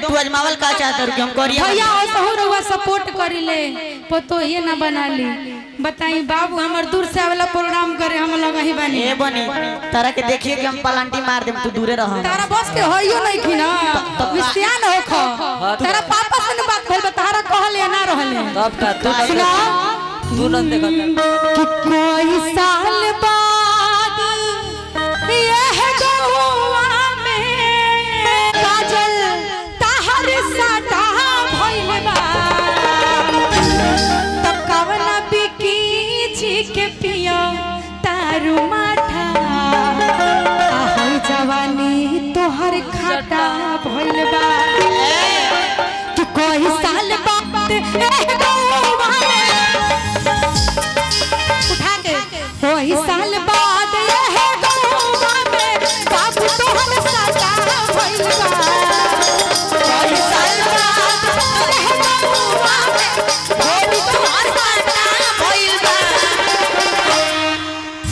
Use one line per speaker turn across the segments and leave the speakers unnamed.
तू अजमावल का चाहत कि हम करिया
भैया असहुरवा सपोर्ट करिले पतो ये ना बना ली बताई बाबू हमर दूर से आवेला प्रोग्राम करे हम लगा ही बानी
ए बनी तारा के देखिए कि हम पलांटी मार देम तू दूरे रह
तारा बस के होइयो नहीं की ना विस्यान होख तारा पापा से बात भेल तारा कहले ना रहले
तब का तू
सुना
तू न देखत
कि कोई साल बाद यह गौवा में काजल ताहर साटा भइल बा तब कवना बिकी जी के पियो तारू माथा आहै जवानी तोहर खाटा भइल बा कि कोई साल बाद यह गौवा में उठा के कोई साल बाद यह गौवा में बाबू तोहर साटा भइल बा कोई साल बाद यह गौवा में बाबू तोहर साटा भइल बा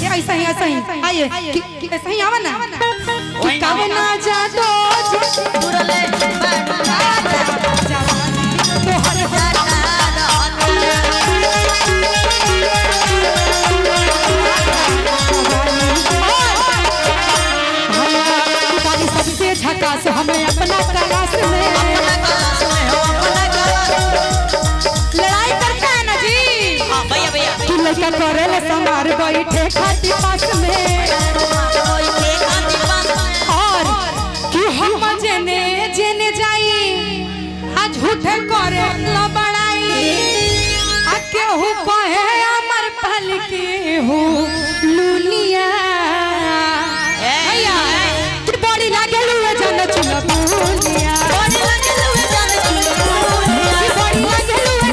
ये ऐसा ही आइए कि ऐसा ही आवा ना कि कवना जादो
दूरले
जवानी तोहर साटा सबसे झकास हमें अपना तलाश में लड़ाई करते हैं ना जी
भैया भैया
कि लड़का करेला समार बैठे खाती पास में और कि हम जेने जेने जाई आ झूठे करे लबड़ाई आ केहू कहे अमर पल के हो लुलिया भैया कि बड़ी लागल हुए जन चुला बोलिया बड़ी लागल हुए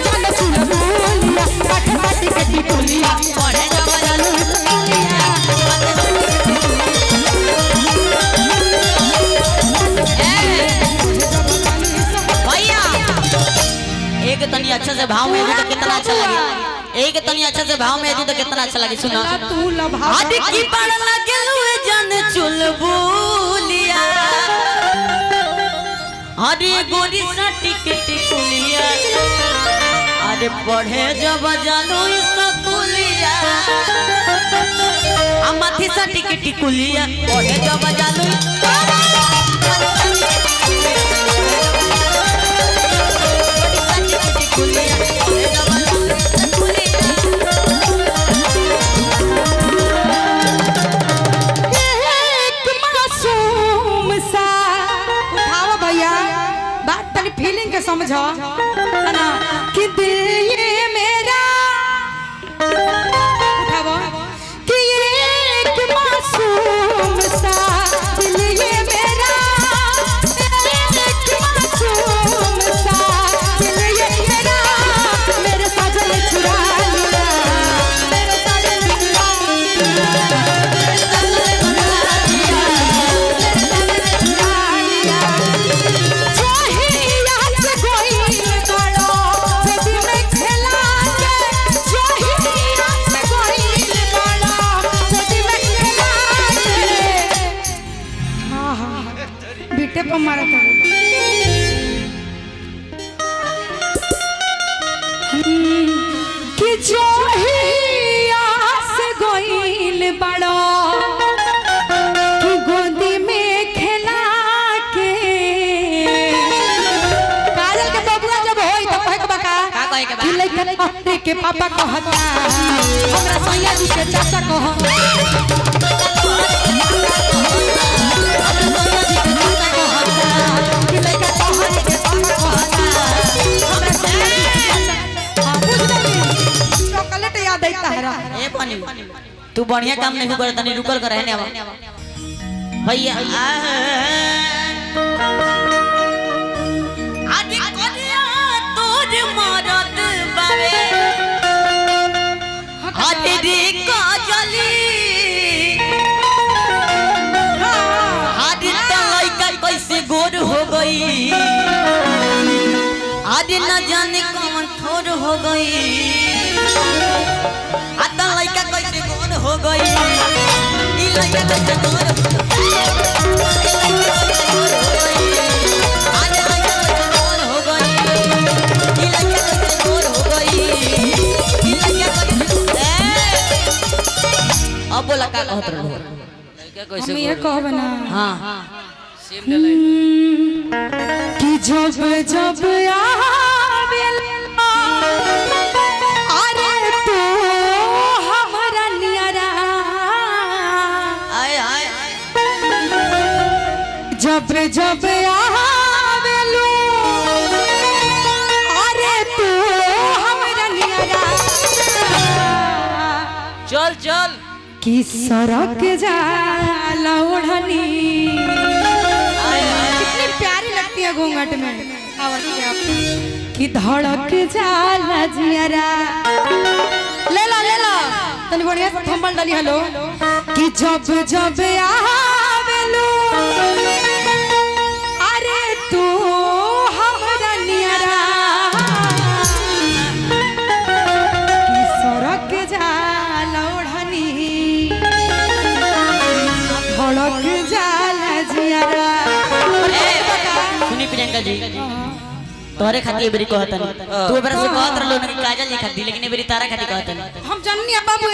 जन चुला बोलिया काठ काट के टिकुलिया पढ़े जवान
भैया एक तनी अच्छा से भाव में तो कितना अच्छा लगे एक तनी अच्छा से भाव में तो कितना अच्छा लगे सुना
तू लभा
आदि की पड़ लगल हुए जन चुलबुलिया अरे गोरी सा टिकट कुलिया अरे पढ़े जब जानो स्कूलिया माथी सा टिकट कुलिया पढ़े जब जानो
फीलिंग के समझो है ना कि दिल ये मेरा उठाओ कि ये एक मासूम सा दिल ये मेरा एक मासूम सा दिल ये मेरा मेरे साजन चुरा लिया मेरे साजन चुरा बीटे पर मारा था कि जो ही आस गोइल बड़ो कि गोदी में खेला के काजल के बबुआ जब होई तो कहे के बका
का कहे के बा
कि लइका अपने के पापा कहता हमरा सैया जी के चाचा कह चॉकलेट याद आई तारा
ए पानी तू बढ़िया काम नहीं कर तनी रुकल कर रहने आवा भैया आज करिया तोर मरद बावे हाथ रे काजली हाथ लइका कैसे गोर हो गई आज न जाने कौन थोर हो गई आता लइका कैसे गोर हो गई ई लइका कैसे गोर हो गई आज लइका
हम ये कहब ना
हाँ
कि जब जब आवेल अरे तू हमरा नियरा
आए आए
जब जब आवेलू अरे तू हमरा नियरा
चल चल
कि सड़क जाला ओढ़नी कितनी प्यारी लगती है घूंघट में आवाज से आप कि धड़क जाला जियरा ले ला तनी बढ़िया से थंबल डाली हेलो कि जब जब आवेलू अरे तू हमरा नियरा कि सड़क जाला ओढ़नी धड़क जाला जियरा
सुनी प्रियंका जी तोहरे खाती एबरी कहतन तू एबरा से कहत रहलो न कि काजल जी खाती लेकिन एबरी तारा खाती कहतन
हम जाननी बाबू